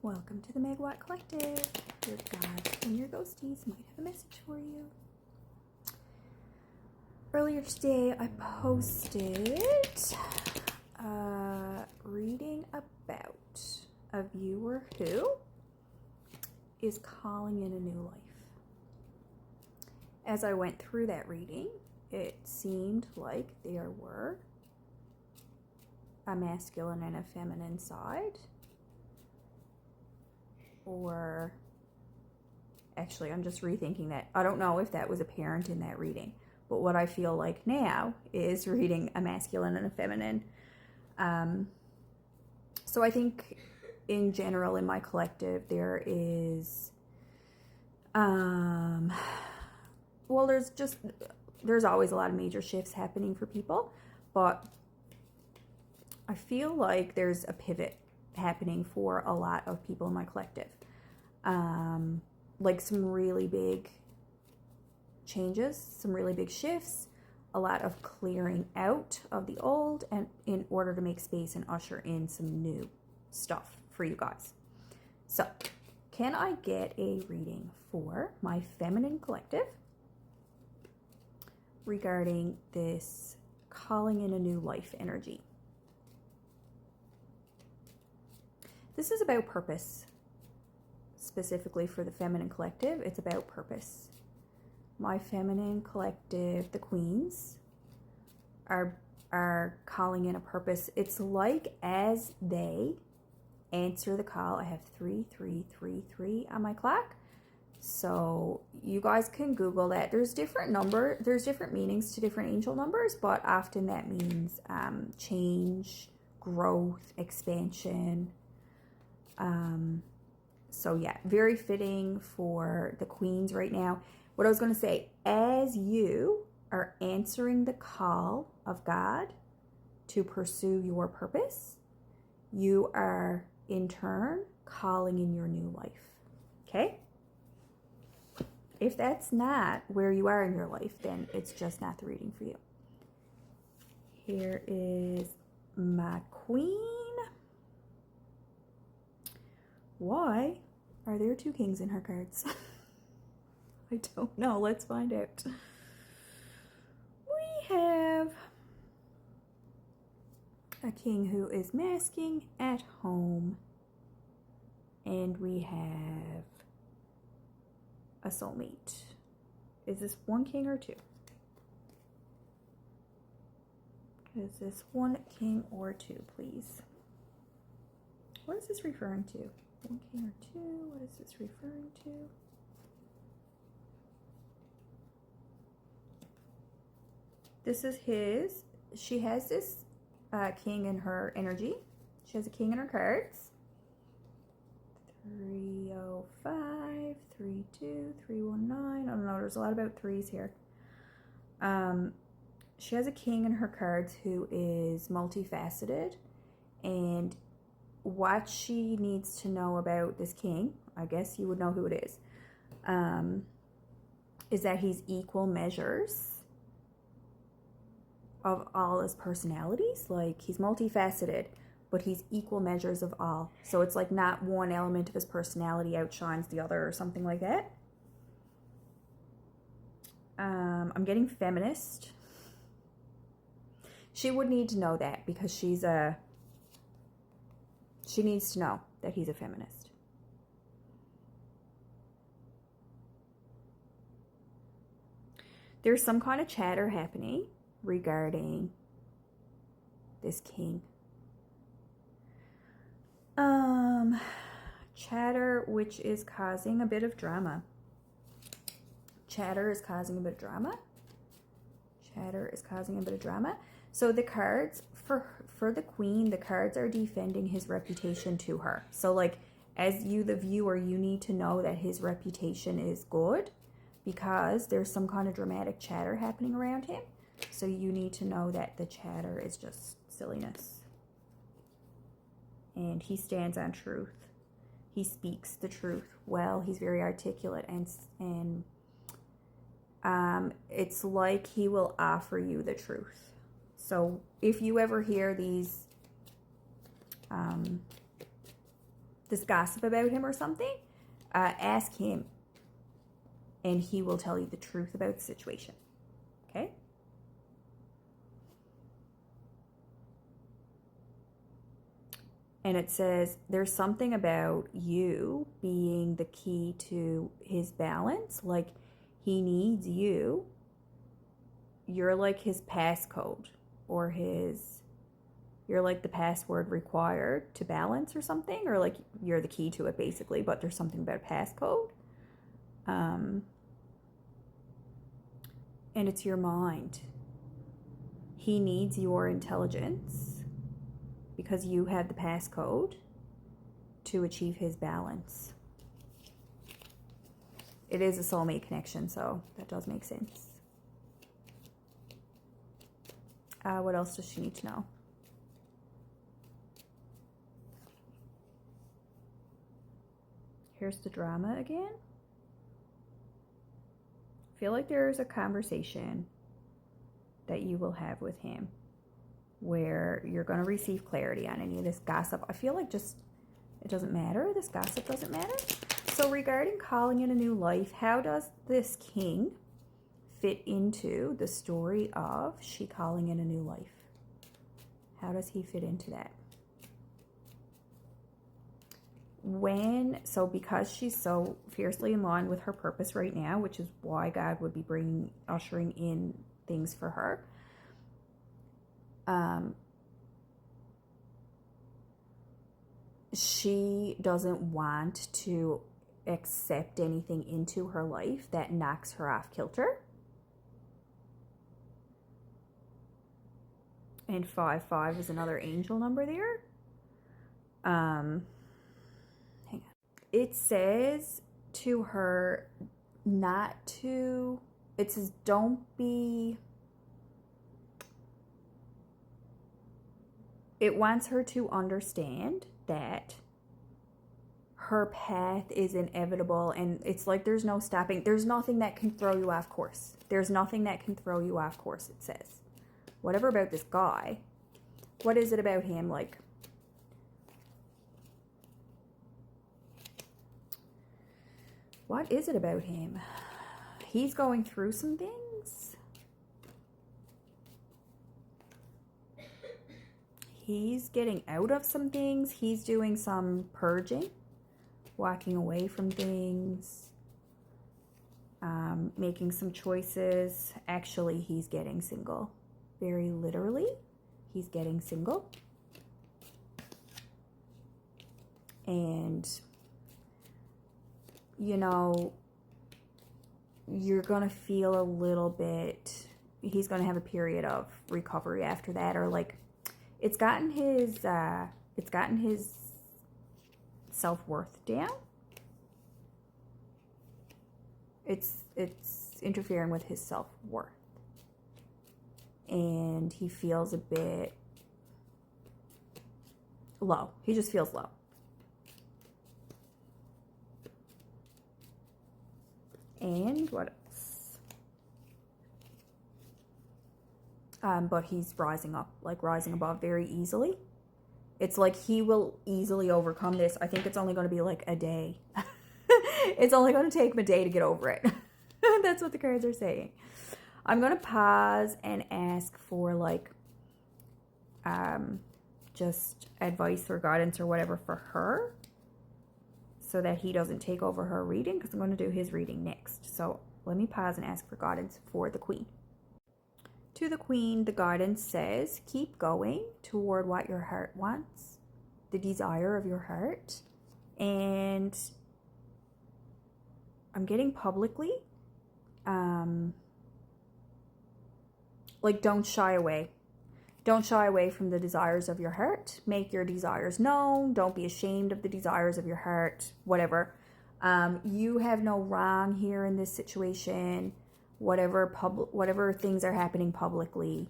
Welcome to the Meg Watt Collective. Your gods and your ghosties might have a message for you. Earlier today, I posted a reading about a viewer who is calling in a new life. As I went through that reading, it seemed like there were a masculine and a feminine side. Or actually, I'm just rethinking that. I don't know if that was apparent in that reading, but what I feel like now is reading a masculine and a feminine. So I think in general in my collective there is, well, there's always a lot of major shifts happening for people, but I feel like there's a pivot happening for a lot of people in my collective. Like some really big changes, some really big shifts, a lot of clearing out of the old and in order to make space and usher in some new stuff for you guys. So, can I get a reading for my feminine collective regarding this calling in a new life energy? This is about purpose. Specifically for the feminine collective, it's about purpose. My feminine collective, the queens, are calling in a purpose. It's like as they answer the call, I have 3333 on my clock. So you guys can Google that. There's different meanings to different angel numbers, but often that means change, growth, expansion. So yeah, very fitting for the queens right now. What I was going to say, as you are answering the call of God to pursue your purpose, you are in turn calling in your new life. Okay? If that's not where you are in your life, then it's just not the reading for you. Here is my queen. Why are there two kings in her cards? I don't know. Let's find out. We have a king who is masking at home. And we have a soulmate. Is this one king or two? Is this one king or two, please? What is this referring to? One king or two? What is this referring to? This is his. She has this king in her energy. She has a king in her cards. 305, 32, 319. I don't know. There's a lot about threes here. She has a king in her cards who is multifaceted, and what she needs to know about this king, I guess you would know who it is that he's equal measures of all his personalities. Like, he's multifaceted, but he's equal measures of all. So it's like not one element of his personality outshines the other or something like that. I'm getting feminist. She would need to know that because she needs to know that he's a feminist. There's some kind of chatter happening regarding this king. Chatter which is causing a bit of drama. Chatter is causing a bit of drama. Chatter is causing a bit of drama. So the cards, for the queen, the cards are defending his reputation to her. So like, as you, the viewer, you need to know that his reputation is good because there's some kind of dramatic chatter happening around him. So you need to know that the chatter is just silliness. And he stands on truth. He speaks the truth well. He's very articulate and it's like he will offer you the truth. So if you ever hear these this gossip about him or something, ask him and he will tell you the truth about the situation. Okay? And it says there's something about you being the key to his balance. Like he needs you. You're like his passcode, or you're like the password required to balance or something, or like you're the key to it basically, but there's something about a passcode. And it's your mind. He needs your intelligence because you have the passcode to achieve his balance. It is a soulmate connection, so that does make sense. What else does she need to know? Here's the drama again. I feel like there's a conversation that you will have with him where you're going to receive clarity on any of this gossip. I feel like just, it doesn't matter. This gossip doesn't matter. So regarding calling in a new life, how does this king fit into the story of she calling in a new life? How does he fit into that? So because she's so fiercely in line with her purpose right now, which is why God would be ushering in things for her, she doesn't want to accept anything into her life that knocks her off kilter. And 5/5 is another angel number there. Hang on. It says to her it says don't be, it wants her to understand that her path is inevitable, and it's like there's no stopping. There's nothing that can throw you off course. There's nothing that can throw you off course, it says. Whatever about this guy, what is it about him? Like, what is it about him? He's going through some things. He's getting out of some things. He's doing some purging, walking away from things, making some choices. Actually, he's getting single. Very literally, he's getting single. And, you know, you're going to feel a little bit, he's going to have a period of recovery after that, or like, it's gotten his self-worth down. It's interfering with his self-worth. And he feels a bit low. He just feels low. And what else? But he's rising above very easily. It's like he will easily overcome this. I think it's only going to be like a day. It's only going to take him a day to get over it. That's what the cards are saying. I'm going to pause and ask for like just advice or guidance or whatever for her, so that he doesn't take over her reading, because I'm going to do his reading next. So let me pause and ask for guidance for the Queen. To the Queen, the guidance says, keep going toward what your heart wants, the desire of your heart. And I'm getting publicly, like, don't shy away. Don't shy away from the desires of your heart. Make your desires known. Don't be ashamed of the desires of your heart, whatever. You have no wrong here in this situation. Whatever things are happening publicly,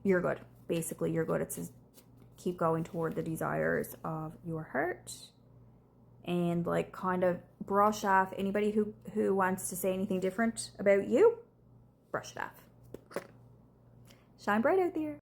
you're good. Basically, you're good. It says keep going toward the desires of your heart. And like kind of brush off anybody who wants to say anything different about you. Brush it off. Shine bright out there.